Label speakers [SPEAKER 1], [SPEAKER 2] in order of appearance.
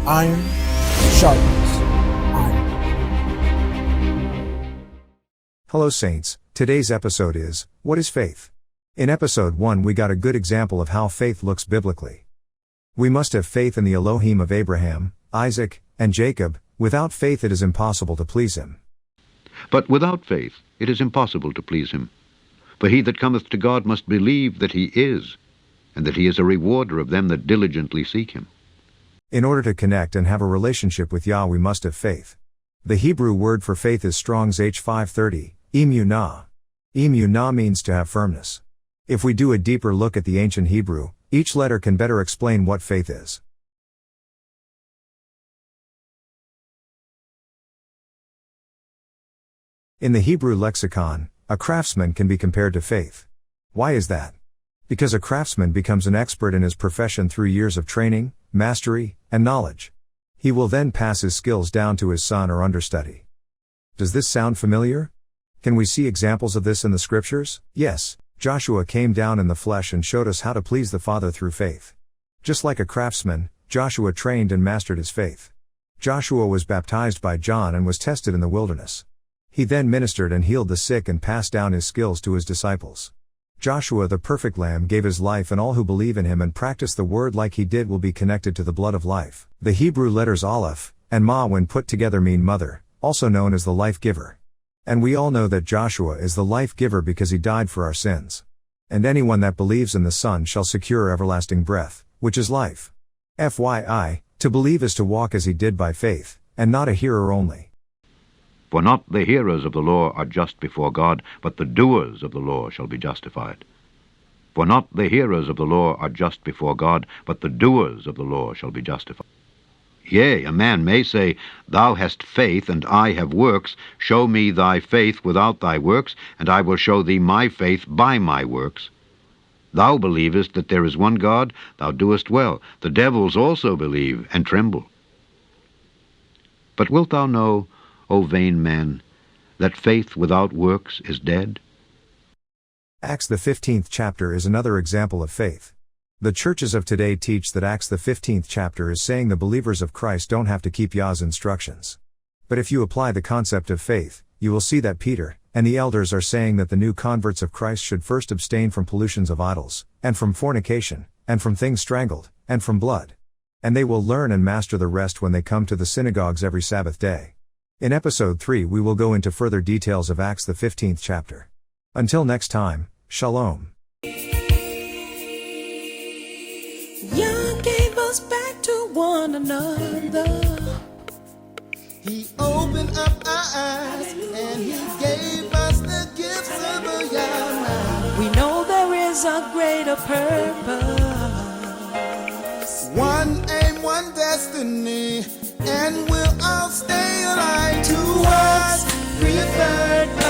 [SPEAKER 1] Iron sharpens iron.
[SPEAKER 2] Hello Saints, today's episode is, What is Faith? In episode 1 we got a good example of how faith looks biblically. We must have faith in the Elohim of Abraham, Isaac, and Jacob. Without faith it is impossible to please him.
[SPEAKER 3] But without faith it is impossible to please him. For he that cometh to God must believe that he is, and that he is a rewarder of them that diligently seek him.
[SPEAKER 2] In order to connect and have a relationship with Yah we must have faith. The Hebrew word for faith is Strong's H530, emunah. Emunah means to have firmness. If we do a deeper look at the ancient Hebrew, each letter can better explain what faith is. In the Hebrew lexicon, a craftsman can be compared to faith. Why is that? Because a craftsman becomes an expert in his profession through years of training, mastery, and knowledge. He will then pass his skills down to his son or understudy. Does this sound familiar? Can we see examples of this in the scriptures? Yes, Joshua came down in the flesh and showed us how to please the Father through faith. Just like a craftsman, Joshua trained and mastered his faith. Joshua was baptized by John and was tested in the wilderness. He then ministered and healed the sick and passed down his skills to his disciples. Joshua the perfect Lamb gave his life, and all who believe in him and practice the word like he did will be connected to the blood of life. The Hebrew letters Aleph and Ma when put together mean mother, also known as the life giver. And we all know that Joshua is the life giver because he died for our sins. And anyone that believes in the Son shall secure everlasting breath, which is life. FYI, to believe is to walk as he did by faith, and not a hearer only.
[SPEAKER 3] For not the hearers of the law are just before God, but the doers of the law shall be justified. For not the hearers of the law are just before God, but the doers of the law shall be justified. Yea, a man may say, Thou hast faith, and I have works. Show me thy faith without thy works, and I will show thee my faith by my works. Thou believest that there is one God, thou doest well. The devils also believe, and tremble. But wilt thou know, O vain man, that faith without works is dead?
[SPEAKER 2] Acts the 15th chapter is another example of faith. The churches of today teach that Acts the 15th chapter is saying the believers of Christ don't have to keep Yah's instructions. But if you apply the concept of faith, you will see that Peter and the elders are saying that the new converts of Christ should first abstain from pollutions of idols, and from fornication, and from things strangled, and from blood. And they will learn and master the rest when they come to the synagogues every Sabbath day. In episode 3 we will go into further details of Acts the 15th chapter. Until next time, Shalom.
[SPEAKER 4] Yah gave us back to one another.
[SPEAKER 5] He opened up our eyes and he gave us the gifts of a Yah.
[SPEAKER 4] We know there is a greater purpose.
[SPEAKER 5] One aim, one destiny, and we'll all stay aligned to us.
[SPEAKER 4] Preferred